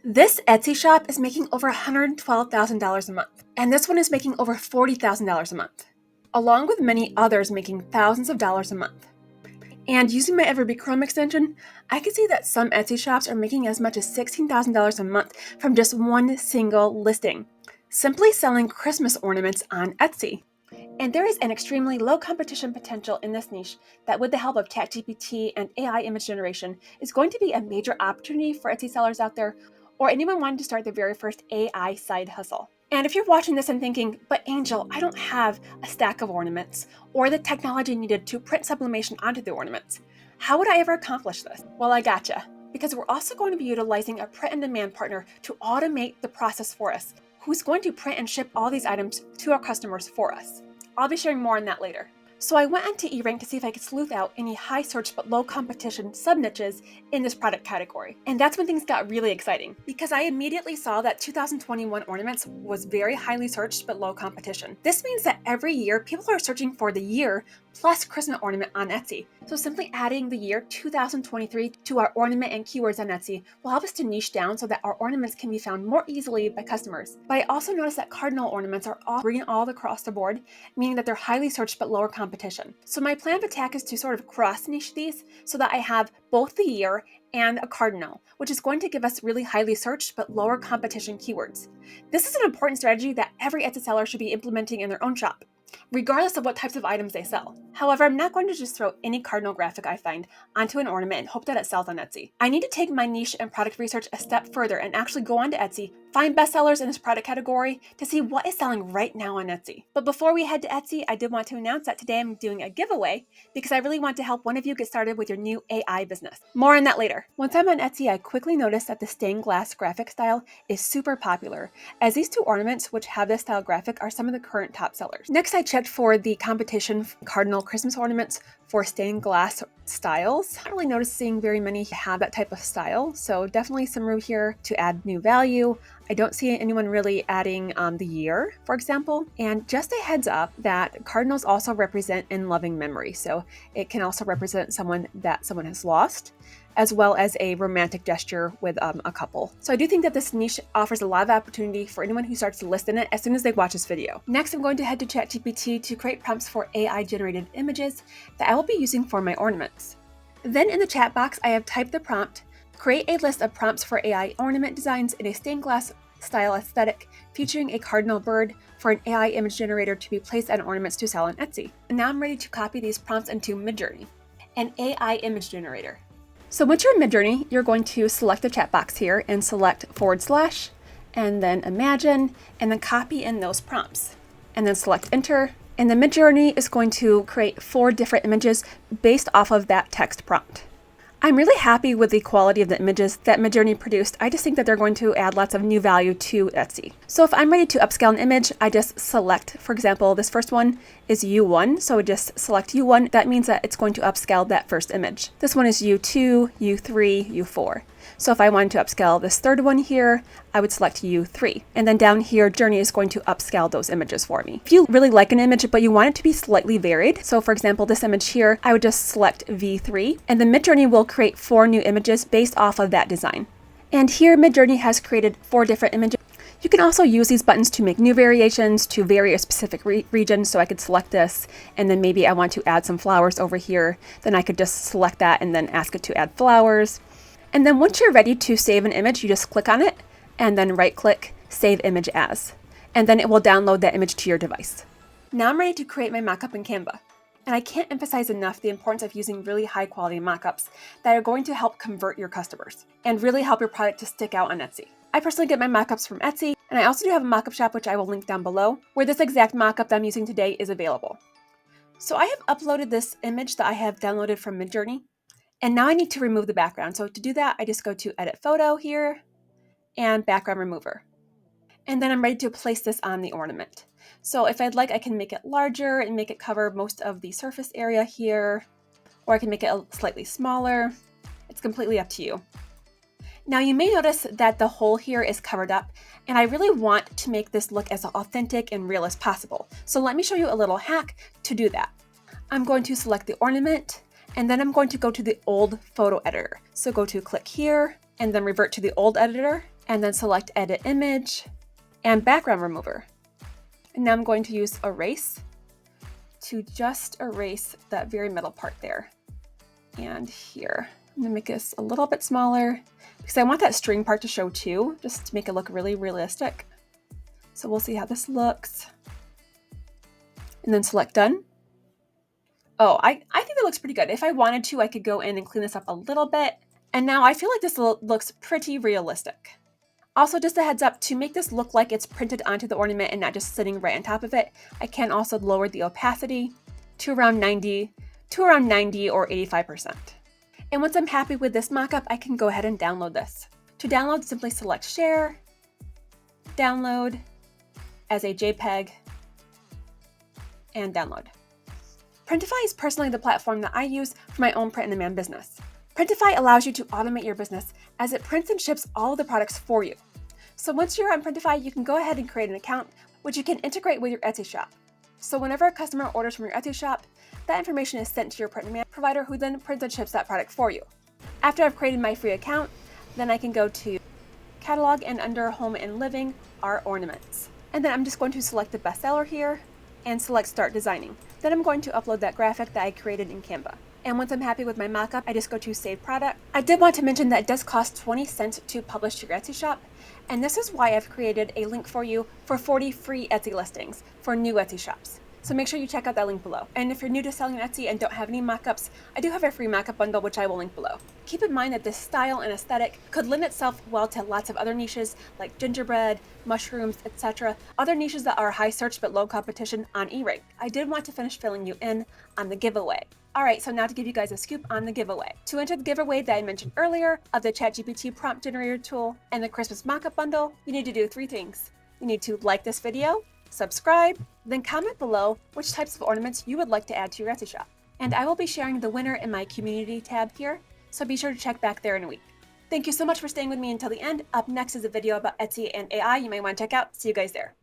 This Etsy shop is making over $112,000 a month, and this one is making over $40,000 a month, along with many others making thousands of dollars a month. And using my Everbee Chrome extension, I can see that some Etsy shops are making as much as $16,000 a month from just one single listing, simply selling Christmas ornaments on Etsy. And there is an extremely low competition potential in this niche that, with the help of ChatGPT and AI image generation, is going to be a major opportunity for Etsy sellers out there, or anyone wanting to start their very first AI side hustle. And if you're watching this and thinking, but Angel, I don't have a stack of ornaments or the technology needed to print sublimation onto the ornaments, how would I ever accomplish this? Well, I gotcha, because we're also going to be utilizing a print-on-demand partner to automate the process for us, who's going to print and ship all these items to our customers for us. I'll be sharing more on that later. So I went onto eRank to see if I could sleuth out any high search but low competition sub-niches in this product category. And that's when things got really exciting, because I immediately saw that 2021 ornaments was very highly searched but low competition. This means that every year people are searching for the year plus Christmas ornament on Etsy. So simply adding the year 2023 to our ornament and keywords on Etsy will help us to niche down so that our ornaments can be found more easily by customers. But I also noticed that cardinal ornaments are all green all across the board, meaning that they're highly searched but lower competition. So my plan of attack is to sort of cross niche these so that I have both the year and a cardinal, which is going to give us really highly searched but lower competition keywords. This is an important strategy that every Etsy seller should be implementing in their own shop, regardless of what types of items they sell. However, I'm not going to just throw any cardinal graphic I find onto an ornament and hope that it sells on Etsy. I need to take my niche and product research a step further and actually go onto Etsy, find bestsellers in this product category to see what is selling right now on Etsy. But before we head to Etsy, I did want to announce that today I'm doing a giveaway because I really want to help one of you get started with your new AI business. More on that later. Once I'm on Etsy, I quickly noticed that the stained glass graphic style is super popular, as these two ornaments which have this style graphic are some of the current top sellers. Next, I checked for the competition cardinal Christmas ornaments for stained glass styles. Not really noticing very many have that type of style, so definitely some room here to add new value. I don't see anyone really adding the year, for example. And just a heads up that cardinals also represent in loving memory, so it can also represent someone that someone has lost, as well as a romantic gesture with a couple. So I do think that this niche offers a lot of opportunity for anyone who starts to list in it as soon as they watch this video. Next, I'm going to head to ChatGPT to create prompts for AI-generated images that I will be using for my ornaments. Then in the chat box, I have typed the prompt, create a list of prompts for AI ornament designs in a stained glass style aesthetic featuring a cardinal bird for an AI image generator to be placed on ornaments to sell on Etsy. And now I'm ready to copy these prompts into Midjourney, an AI image generator. So once you're in Midjourney, you're going to select the chat box here and select / and then imagine, and then copy in those prompts, and then select enter. And the Midjourney is going to create 4 different images based off of that text prompt. I'm really happy with the quality of the images that Midjourney produced. I just think that they're going to add lots of new value to Etsy. So if I'm ready to upscale an image, I just select, for example, this first one is U1. So just select U1. That means that it's going to upscale that first image. This one is U2, U3, U4. So if I wanted to upscale this third one here, I would select U3. And then down here, Journey is going to upscale those images for me. If you really like an image, but you want it to be slightly varied, so for example, this image here, I would just select V3, and then Midjourney will create 4 new images based off of that design. And here, Midjourney has created 4 different images. You can also use these buttons to make new variations to vary a specific region. So I could select this, and then maybe I want to add some flowers over here. Then I could just select that and then ask it to add flowers. And then once you're ready to save an image, you just click on it and then right click, Save Image As. And then it will download that image to your device. Now I'm ready to create my mockup in Canva. And I can't emphasize enough the importance of using really high quality mockups that are going to help convert your customers and really help your product to stick out on Etsy. I personally get my mockups from Etsy, and I also do have a mockup shop, which I will link down below, where this exact mockup that I'm using today is available. So I have uploaded this image that I have downloaded from Midjourney. And now I need to remove the background. So to do that, I just go to Edit Photo here and Background Remover. And then I'm ready to place this on the ornament. So if I'd like, I can make it larger and make it cover most of the surface area here, or I can make it slightly smaller. It's completely up to you. Now you may notice that the hole here is covered up, and I really want to make this look as authentic and real as possible. So let me show you a little hack to do that. I'm going to select the ornament, and then I'm going to go to the old photo editor. So go to click here and then revert to the old editor. and then select Edit Image and Background Remover. And now I'm going to use Erase to just erase that very middle part there. And here, I'm gonna make this a little bit smaller because I want that string part to show too, just to make it look really realistic. So we'll see how this looks. And then select Done. Oh, I think that looks pretty good. If I wanted to, I could go in and clean this up a little bit. And now I feel like this looks pretty realistic. Also, just a heads up, to make this look like it's printed onto the ornament and not just sitting right on top of it, I can also lower the opacity to around 90 or 85%. And once I'm happy with this mockup, I can go ahead and download this. To download, simply select Share, Download as a JPEG, and download. Printify is personally the platform that I use for my own print-on-demand business. Printify allows you to automate your business as it prints and ships all of the products for you. So once you're on Printify, you can go ahead and create an account, which you can integrate with your Etsy shop. So whenever a customer orders from your Etsy shop, that information is sent to your print-on-demand provider, who then prints and ships that product for you. After I've created my free account, then I can go to Catalog, and under Home and Living are Ornaments. And then I'm just going to select the bestseller here and select Start Designing. Then I'm going to upload that graphic that I created in Canva. And once I'm happy with my mockup, I just go to Save Product. I did want to mention that it does cost 20 cents to publish to your Etsy shop, and this is why I've created a link for you for 40 free Etsy listings for new Etsy shops. So make sure you check out that link below. And if you're new to selling on Etsy and don't have any mockups, I do have a free mockup bundle, which I will link below. Keep in mind that this style and aesthetic could lend itself well to lots of other niches like gingerbread, mushrooms, etc. Other niches that are high search but low competition on E-Rate. I did want to finish filling you in on the giveaway. Alright, so now to give you guys a scoop on the giveaway. To enter the giveaway that I mentioned earlier of the ChatGPT prompt generator tool and the Christmas mockup bundle, you need to do 3 things. You need to like this video, subscribe, then comment below which types of ornaments you would like to add to your Etsy shop. And I will be sharing the winner in my community tab here, so be sure to check back there in a week. Thank you so much for staying with me until the end. Up next is a video about Etsy and AI you may want to check out. See you guys there.